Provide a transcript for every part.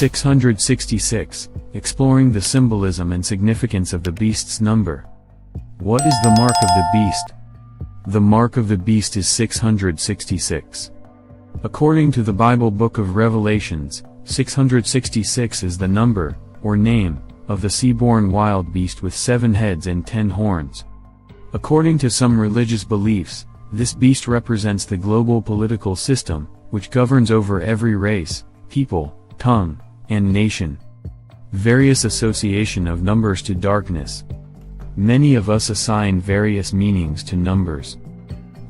666. Exploring the symbolism and significance of the beast's number. What is the mark of the beast? The mark of the beast is 666. According to the Bible Book of Revelations, 666 is the number, or name, of the sea-born wild beast with 7 heads and 10 horns. According to some religious beliefs, this beast represents the global political system, which governs over every race, people, tongue, and nation. Various association of numbers to darkness. Many of us assign various meanings to numbers.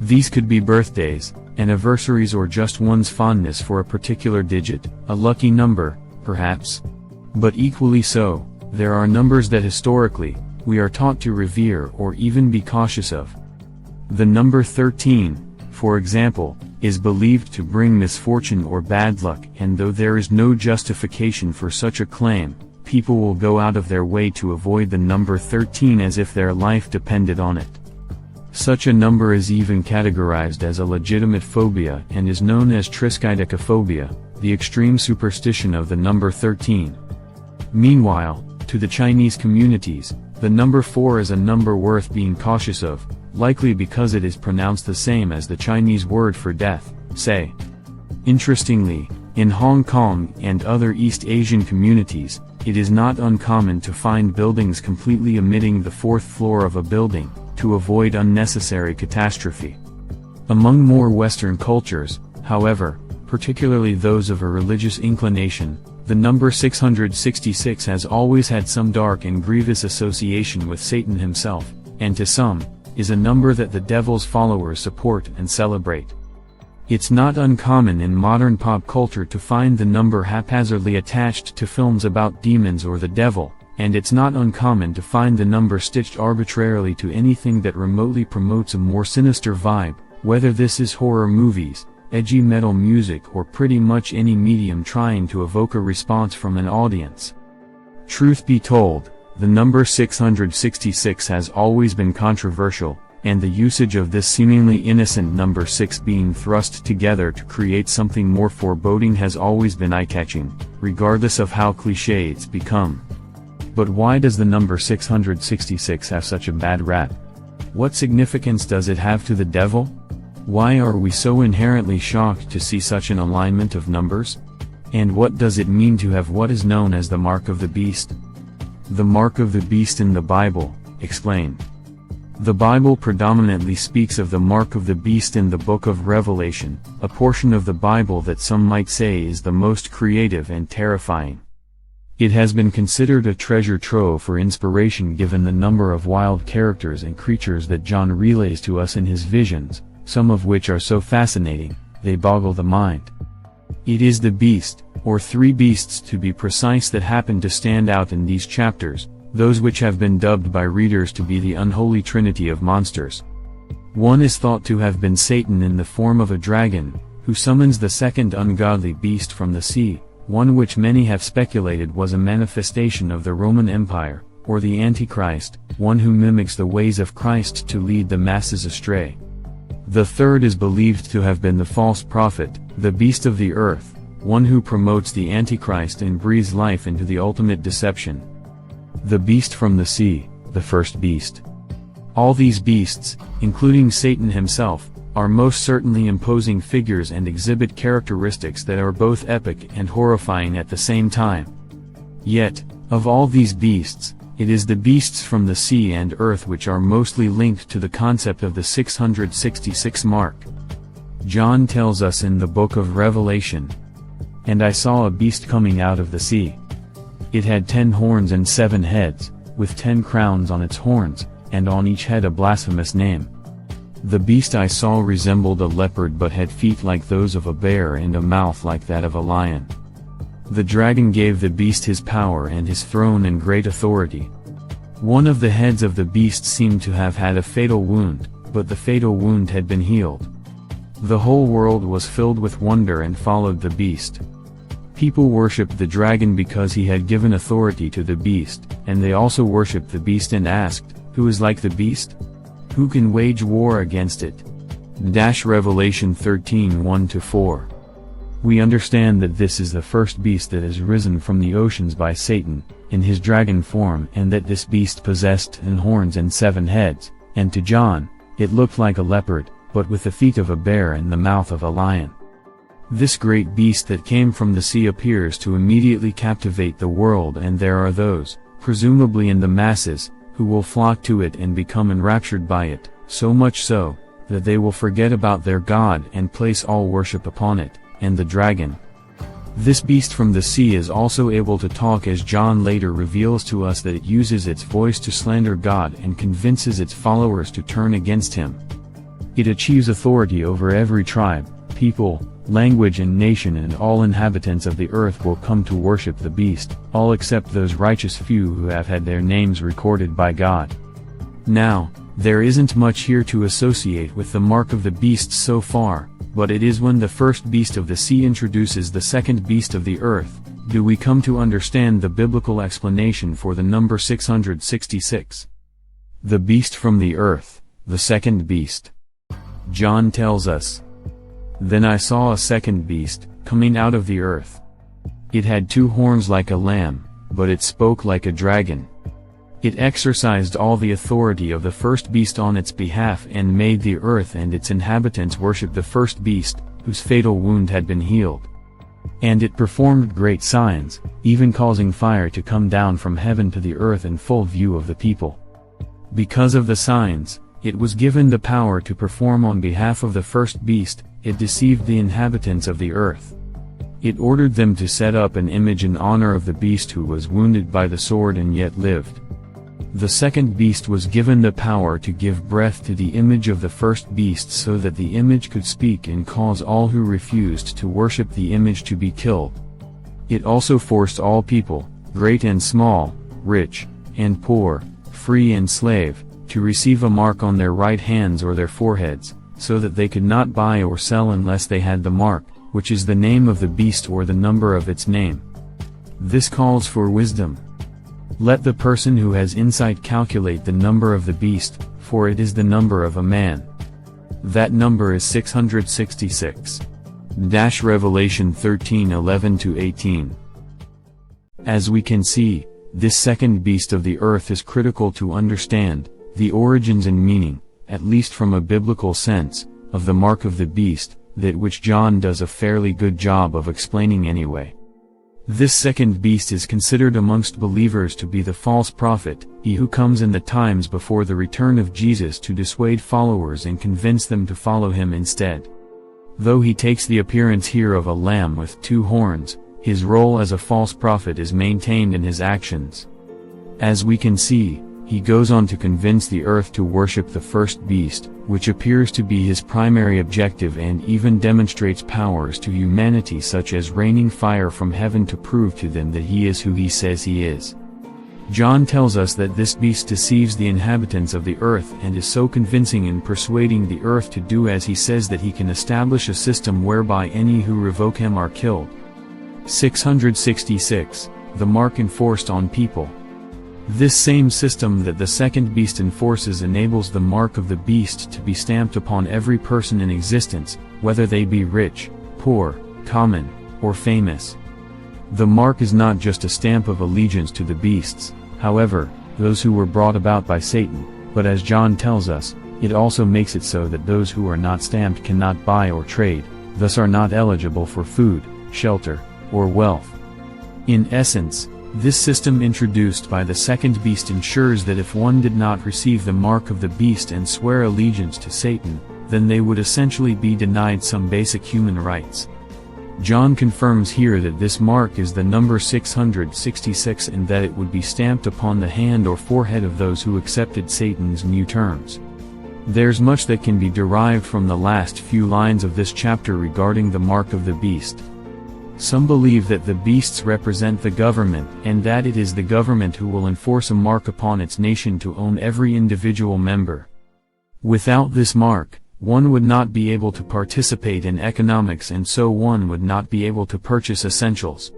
These could be birthdays, anniversaries, or just one's fondness for a particular digit, a lucky number, perhaps. But equally so, there are numbers that historically, we are taught to revere or even be cautious of. The number 13, for example, is believed to bring misfortune or bad luck, and though there is no justification for such a claim, people will go out of their way to avoid the number 13 as if their life depended on it. Such a number is even categorized as a legitimate phobia and is known as triskaidekaphobia, the extreme superstition of the number 13. Meanwhile, to the Chinese communities, the number 4 is a number worth being cautious of, likely because it is pronounced the same as the Chinese word for death, say. Interestingly, in Hong Kong and other East Asian communities, it is not uncommon to find buildings completely omitting the 4th floor of a building, to avoid unnecessary catastrophe. Among more Western cultures, however, particularly those of a religious inclination, the number 666 has always had some dark and grievous association with Satan himself, and to some, is a number that the devil's followers support and celebrate. It's not uncommon in modern pop culture to find the number haphazardly attached to films about demons or the devil, and it's not uncommon to find the number stitched arbitrarily to anything that remotely promotes a more sinister vibe, whether this is horror movies, edgy metal music, or pretty much any medium trying to evoke a response from an audience. Truth be told, the number 666 has always been controversial, and the usage of this seemingly innocent number 6 being thrust together to create something more foreboding has always been eye-catching, regardless of how cliché it's become. But why does the number 666 have such a bad rap? What significance does it have to the devil? Why are we so inherently shocked to see such an alignment of numbers? And what does it mean to have what is known as the mark of the beast? The mark of the beast in the Bible, explained. The Bible predominantly speaks of the mark of the beast in the book of Revelation, a portion of the Bible that some might say is the most creative and terrifying. It has been considered a treasure trove for inspiration given the number of wild characters and creatures that John relays to us in his visions, some of which are so fascinating, they boggle the mind. It is the beast, or 3 beasts to be precise, that happen to stand out in these chapters, those which have been dubbed by readers to be the unholy trinity of monsters. One is thought to have been Satan in the form of a dragon, who summons the second ungodly beast from the sea, one which many have speculated was a manifestation of the Roman Empire, or the Antichrist, one who mimics the ways of Christ to lead the masses astray. The third is believed to have been the false prophet, the beast of the earth, one who promotes the Antichrist and breathes life into the ultimate deception. The beast from the sea, the first beast. All these beasts, including Satan himself, are most certainly imposing figures and exhibit characteristics that are both epic and horrifying at the same time. Yet, of all these beasts, it is the beasts from the sea and earth which are mostly linked to the concept of the 666 mark. John tells us in the book of Revelation, "And I saw a beast coming out of the sea. It had 10 horns and 7 heads, with 10 crowns on its horns, and on each head a blasphemous name. The beast I saw resembled a leopard but had feet like those of a bear and a mouth like that of a lion. The dragon gave the beast his power and his throne and great authority. One of the heads of the beast seemed to have had a fatal wound, but the fatal wound had been healed. The whole world was filled with wonder and followed the beast. People worshipped the dragon because he had given authority to the beast, and they also worshipped the beast and asked, 'Who is like the beast? Who can wage war against it?'" Revelation 13:1-4. We understand that this is the first beast that has risen from the oceans by Satan, in his dragon form, and that this beast possessed 10 horns and 7 heads, and to John, it looked like a leopard, but with the feet of a bear and the mouth of a lion. This great beast that came from the sea appears to immediately captivate the world, and there are those, presumably in the masses, who will flock to it and become enraptured by it, so much so, that they will forget about their God and place all worship upon it, and the dragon. This beast from the sea is also able to talk, as John later reveals to us that it uses its voice to slander God and convinces its followers to turn against him. It achieves authority over every tribe, people, language and nation, and all inhabitants of the earth will come to worship the beast, all except those righteous few who have had their names recorded by God. Now, there isn't much here to associate with the mark of the beast so far, but it is when the first beast of the sea introduces the second beast of the earth, do we come to understand the biblical explanation for the number 666. The beast from the earth, the second beast. John tells us, "Then I saw a second beast, coming out of the earth. It had 2 horns like a lamb, but it spoke like a dragon. It exercised all the authority of the first beast on its behalf and made the earth and its inhabitants worship the first beast, whose fatal wound had been healed. And it performed great signs, even causing fire to come down from heaven to the earth in full view of the people. Because of the signs, it was given the power to perform on behalf of the first beast. It deceived the inhabitants of the earth. It ordered them to set up an image in honor of the beast who was wounded by the sword and yet lived. The second beast was given the power to give breath to the image of the first beast so that the image could speak and cause all who refused to worship the image to be killed. It also forced all people, great and small, rich and poor, free and slave, to receive a mark on their right hands or their foreheads, so that they could not buy or sell unless they had the mark, which is the name of the beast or the number of its name. This calls for wisdom. Let the person who has insight calculate the number of the beast, for it is the number of a man. That number is 666. Revelation 13:11-18. As we can see, this second beast of the earth is critical to understand the origins and meaning, at least from a biblical sense, of the mark of the beast, that which John does a fairly good job of explaining anyway. This second beast is considered amongst believers to be the false prophet, he who comes in the times before the return of Jesus to dissuade followers and convince them to follow him instead. Though he takes the appearance here of a lamb with 2 horns, his role as a false prophet is maintained in his actions. As we can see, he goes on to convince the earth to worship the first beast, which appears to be his primary objective, and even demonstrates powers to humanity such as raining fire from heaven to prove to them that he is who he says he is. John tells us that this beast deceives the inhabitants of the earth and is so convincing in persuading the earth to do as he says that he can establish a system whereby any who revoke him are killed. 666. The mark enforced on people. This same system that the second beast enforces enables the mark of the beast to be stamped upon every person in existence, whether they be rich, poor, common, or famous. The mark is not just a stamp of allegiance to the beasts, however, those who were brought about by Satan, but as John tells us, it also makes it so that those who are not stamped cannot buy or trade, thus are not eligible for food, shelter, or wealth. In essence, this system introduced by the second beast ensures that if one did not receive the mark of the beast and swear allegiance to Satan, then they would essentially be denied some basic human rights. John confirms here that this mark is the number 666 and that it would be stamped upon the hand or forehead of those who accepted Satan's new terms. There's much that can be derived from the last few lines of this chapter regarding the mark of the beast. Some believe that the beasts represent the government and that it is the government who will enforce a mark upon its nation to own every individual member. Without this mark, one would not be able to participate in economics and so one would not be able to purchase essentials.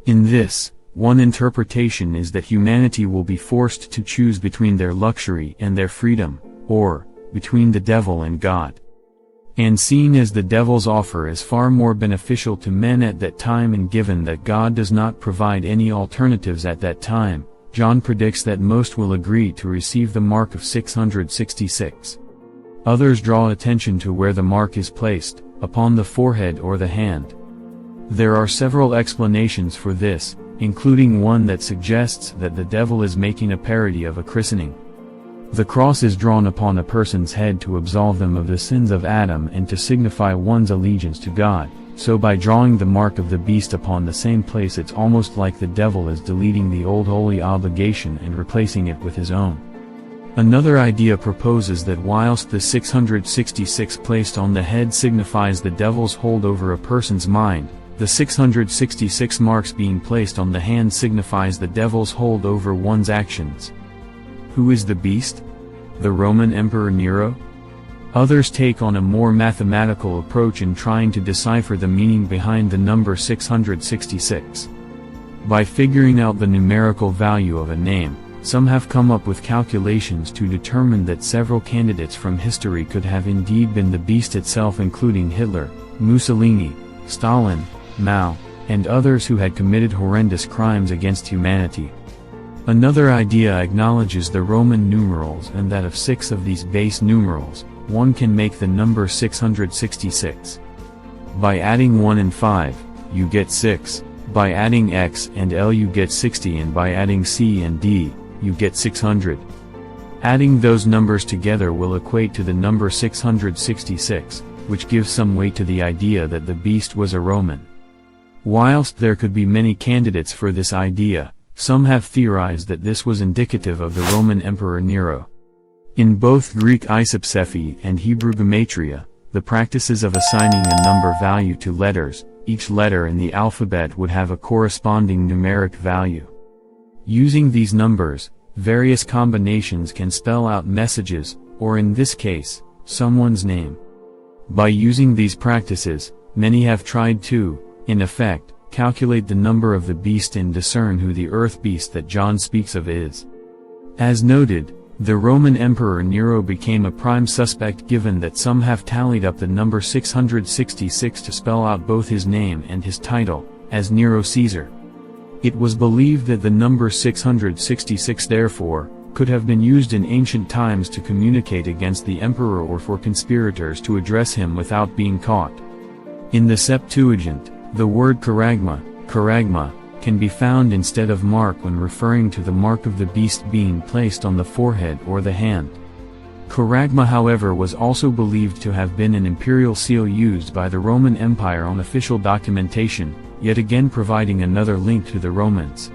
In this, one interpretation is that humanity will be forced to choose between their luxury and their freedom, or between the devil and God. and seen as the devil's offer as far more beneficial to men at that time, and given that God does not provide any alternatives at that time, John predicts that most will agree to receive the mark of 666. Others draw attention to where the mark is placed, upon the forehead or the hand. There are several explanations for this, including one that suggests that the devil is making a parody of a christening. The cross is drawn upon a person's head to absolve them of the sins of Adam and to signify one's allegiance to God, so by drawing the mark of the beast upon the same place, it's almost like the devil is deleting the old holy obligation and replacing it with his own. Another idea proposes that whilst the 666 placed on the head signifies the devil's hold over a person's mind, the 666 marks being placed on the hand signifies the devil's hold over one's actions. Who is the beast? The Roman Emperor Nero? Others take on a more mathematical approach in trying to decipher the meaning behind the number 666. By figuring out the numerical value of a name, some have come up with calculations to determine that several candidates from history could have indeed been the beast itself, including Hitler, Mussolini, Stalin, Mao, and others who had committed horrendous crimes against humanity. Another idea acknowledges the Roman numerals and that of 6 of these base numerals, one can make the number 666. By adding 1 and 5, you get 6, by adding X and L you get 60, and by adding C and D, you get 600. Adding those numbers together will equate to the number 666, which gives some weight to the idea that the beast was a Roman. Whilst there could be many candidates for this idea, some have theorized that this was indicative of the Roman Emperor Nero. In both Greek isopsephy and Hebrew gematria, the practices of assigning a number value to letters, each letter in the alphabet would have a corresponding numeric value. Using these numbers, various combinations can spell out messages, or in this case, someone's name. By using these practices, many have tried to, in effect, calculate the number of the beast and discern who the earth beast that John speaks of is. As noted, the Roman Emperor Nero became a prime suspect, given that some have tallied up the number 666 to spell out both his name and his title, as Nero Caesar. It was believed that the number 666 therefore, could have been used in ancient times to communicate against the emperor or for conspirators to address him without being caught. In the Septuagint, the word charagma, can be found instead of mark when referring to the mark of the beast being placed on the forehead or the hand. Charagma, however, was also believed to have been an imperial seal used by the Roman Empire on official documentation, yet again providing another link to the Romans.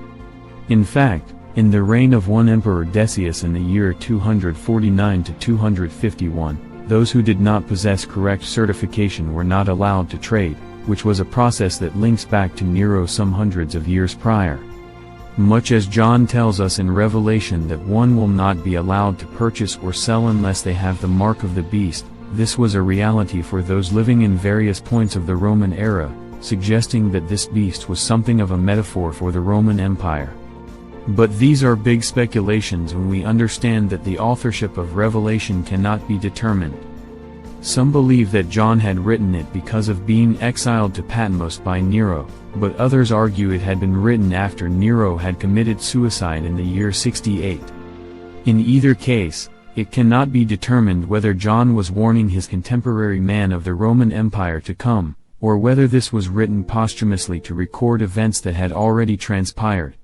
In fact, in the reign of one Emperor Decius in the year 249 to 251, those who did not possess correct certification were not allowed to trade, which was a process that links back to Nero some hundreds of years prior. Much as John tells us in Revelation that one will not be allowed to purchase or sell unless they have the mark of the beast, this was a reality for those living in various points of the Roman era, suggesting that this beast was something of a metaphor for the Roman Empire. But these are big speculations when we understand that the authorship of Revelation cannot be determined. Some believe that John had written it because of being exiled to Patmos by Nero, but others argue it had been written after Nero had committed suicide in the year 68. In either case, it cannot be determined whether John was warning his contemporary man of the Roman Empire to come, or whether this was written posthumously to record events that had already transpired.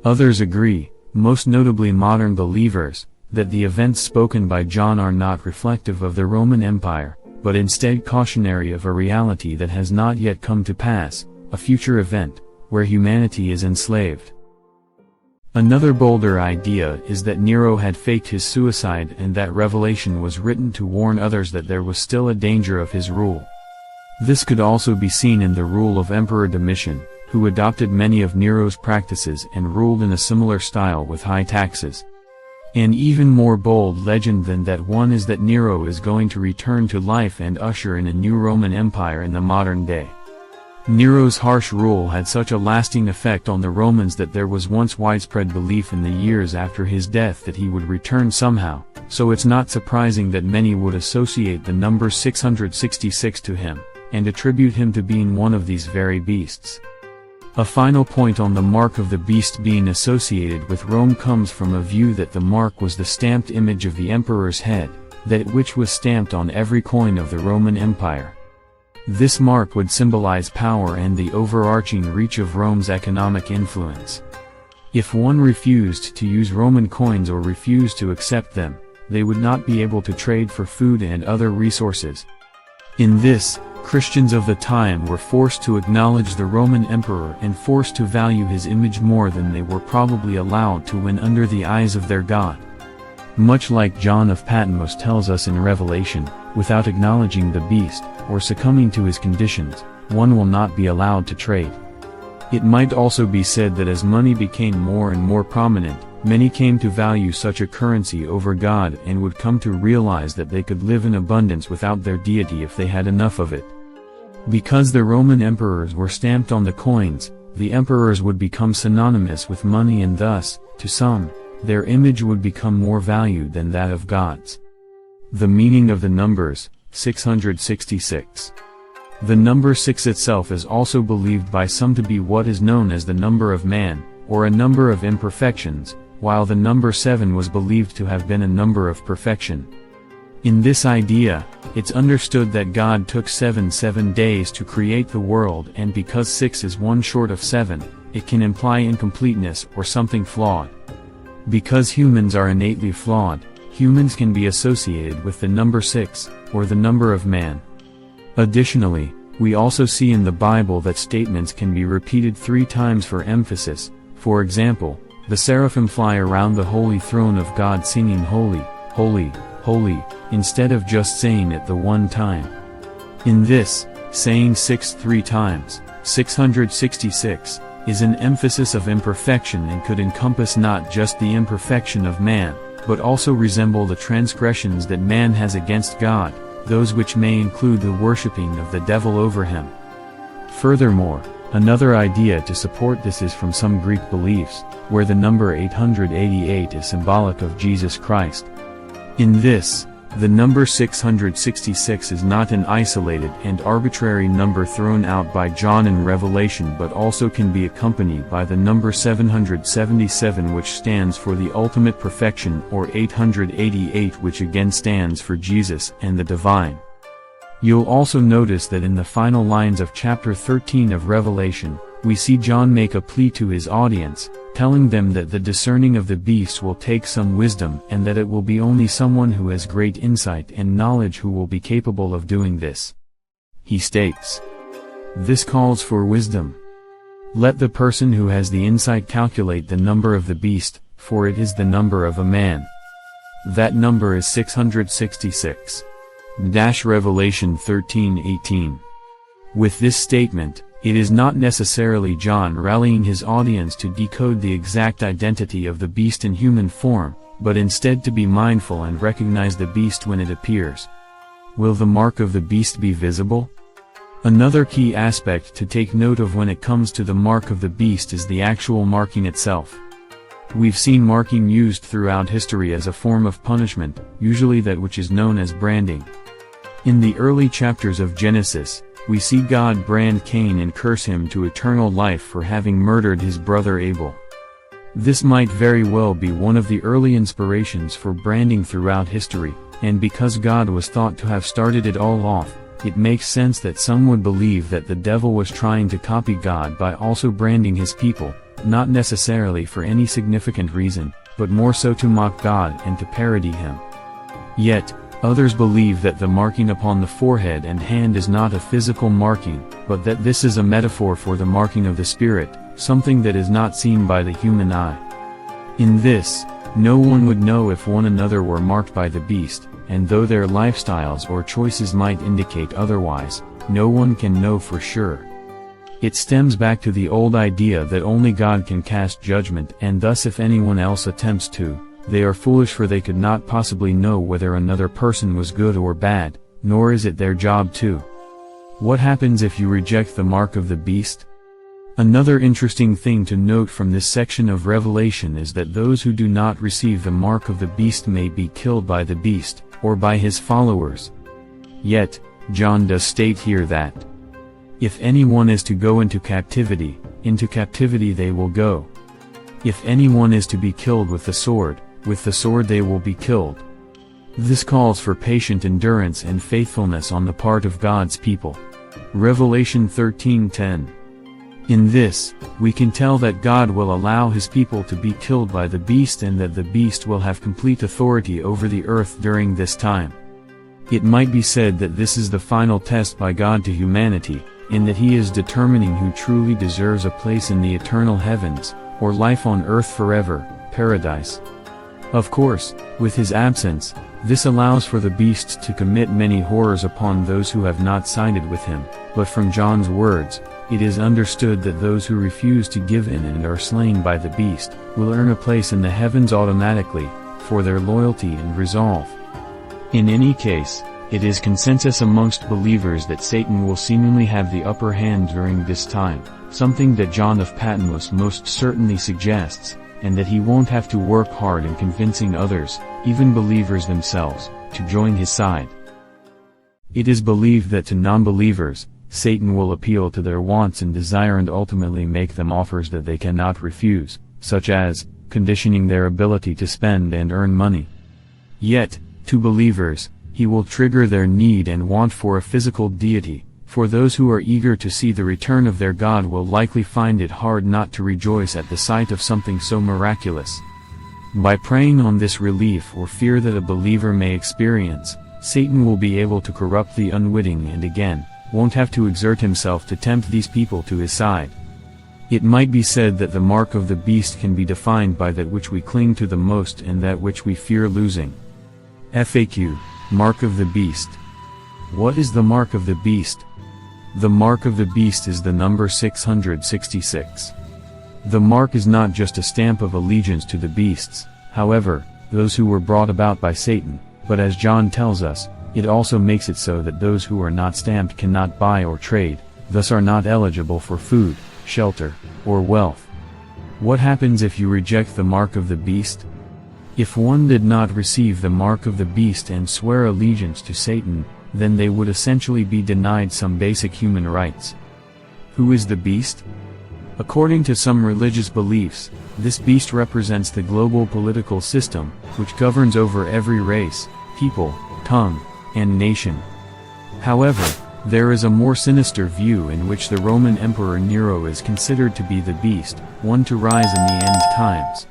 Others agree, most notably modern believers, that the events spoken by John are not reflective of the Roman Empire, but instead cautionary of a reality that has not yet come to pass, a future event, where humanity is enslaved. Another bolder idea is that Nero had faked his suicide and that Revelation was written to warn others that there was still a danger of his rule. This could also be seen in the rule of Emperor Domitian, who adopted many of Nero's practices and ruled in a similar style with high taxes. An even more bold legend than that one is that Nero is going to return to life and usher in a new Roman Empire in the modern day. Nero's harsh rule had such a lasting effect on the Romans that there was once widespread belief in the years after his death that he would return somehow, so it's not surprising that many would associate the number 666 to him, and attribute him to being one of these very beasts. A final point on the mark of the beast being associated with Rome comes from a view that the mark was the stamped image of the emperor's head, that which was stamped on every coin of the Roman Empire. This mark would symbolize power and the overarching reach of Rome's economic influence. If one refused to use Roman coins or refused to accept them, they would not be able to trade for food and other resources. In this, Christians of the time were forced to acknowledge the Roman emperor and forced to value his image more than they were probably allowed to when under the eyes of their God. Much like John of Patmos tells us in Revelation, without acknowledging the beast, or succumbing to his conditions, one will not be allowed to trade. It might also be said that as money became more and more prominent, many came to value such a currency over God and would come to realize that they could live in abundance without their deity if they had enough of it. Because the Roman emperors were stamped on the coins, the emperors would become synonymous with money, and thus, to some, their image would become more valued than that of God's. The meaning of the numbers, 666. The number 6 itself is also believed by some to be what is known as the number of man, or a number of imperfections, while the number 7 was believed to have been a number of perfection. In this idea, it's understood that God took 7 days to create the world, and because 6 is one short of 7, it can imply incompleteness or something flawed. Because humans are innately flawed, humans can be associated with the number 6, or the number of man. Additionally, we also see in the Bible that statements can be repeated 3 times for emphasis. For example, the seraphim fly around the holy throne of God singing holy, holy, holy, instead of just saying it the one time. In this, saying 6 3 times, 666, is an emphasis of imperfection and could encompass not just the imperfection of man, but also resemble the transgressions that man has against God, those which may include the worshipping of the devil over him. Furthermore, another idea to support this is from some Greek beliefs, where the number 888 is symbolic of Jesus Christ. In this, the number 666 is not an isolated and arbitrary number thrown out by John in Revelation, but also can be accompanied by the number 777, which stands for the ultimate perfection, or 888, which again stands for Jesus and the divine. You'll also notice that in the final lines of chapter 13 of Revelation, we see John make a plea to his audience, telling them that the discerning of the beast will take some wisdom, and that it will be only someone who has great insight and knowledge who will be capable of doing this. He states, "This calls for wisdom. Let the person who has the insight calculate the number of the beast, for it is the number of a man." That number is 666. Revelation 13:18. With this statement, it is not necessarily John rallying his audience to decode the exact identity of the beast in human form, but instead to be mindful and recognize the beast when it appears. Will the mark of the beast be visible? Another key aspect to take note of when it comes to the mark of the beast is the actual marking itself. We've seen marking used throughout history as a form of punishment, usually that which is known as branding. In the early chapters of Genesis, we see God brand Cain and curse him to eternal life for having murdered his brother Abel. This might very well be one of the early inspirations for branding throughout history, and because God was thought to have started it all off, it makes sense that some would believe that the devil was trying to copy God by also branding his people, not necessarily for any significant reason, but more so to mock God and to parody him. Yet, others believe that the marking upon the forehead and hand is not a physical marking, but that this is a metaphor for the marking of the Spirit, something that is not seen by the human eye. In this, no one would know if one another were marked by the beast, and though their lifestyles or choices might indicate otherwise, no one can know for sure. It stems back to the old idea that only God can cast judgment, and thus if anyone else attempts to, they are foolish, for they could not possibly know whether another person was good or bad, nor is it their job to. What happens if you reject the mark of the beast? Another interesting thing to note from this section of Revelation is that those who do not receive the mark of the beast may be killed by the beast, or by his followers. Yet, John does state here that, if anyone is to go into captivity they will go. If anyone is to be killed with the sword they will be killed. This calls for patient endurance and faithfulness on the part of God's people. Revelation 13:10. In this, we can tell that God will allow his people to be killed by the beast and that the beast will have complete authority over the earth during this time. It might be said that this is the final test by God to humanity, in that he is determining who truly deserves a place in the eternal heavens, or life on earth forever, paradise. Of course, with his absence, this allows for the beast to commit many horrors upon those who have not sided with him, but from John's words, it is understood that those who refuse to give in and are slain by the beast, will earn a place in the heavens automatically, for their loyalty and resolve. In any case, it is consensus amongst believers that Satan will seemingly have the upper hand during this time, something that John of Patmos most certainly suggests, and that he won't have to work hard in convincing others, even believers themselves, to join his side. It is believed that to non-believers, Satan will appeal to their wants and desire and ultimately make them offers that they cannot refuse, such as, conditioning their ability to spend and earn money. Yet, to believers, he will trigger their need and want for a physical deity, for those who are eager to see the return of their God will likely find it hard not to rejoice at the sight of something so miraculous. By preying on this relief or fear that a believer may experience, Satan will be able to corrupt the unwitting and again, won't have to exert himself to tempt these people to his side. It might be said that the mark of the beast can be defined by that which we cling to the most and that which we fear losing. FAQ, Mark of the Beast. What is the mark of the beast? The mark of the beast is the number 666. The mark is not just a stamp of allegiance to the beasts, however, those who were brought about by Satan, but as John tells us, it also makes it so that those who are not stamped cannot buy or trade, thus are not eligible for food, shelter, or wealth. What happens if you reject the mark of the beast? If one did not receive the mark of the beast and swear allegiance to Satan, then they would essentially be denied some basic human rights. Who is the beast? According to some religious beliefs, this beast represents the global political system, which governs over every race, people, tongue, and nation. However, there is a more sinister view in which the Roman Emperor Nero is considered to be the beast, one to rise in the end times.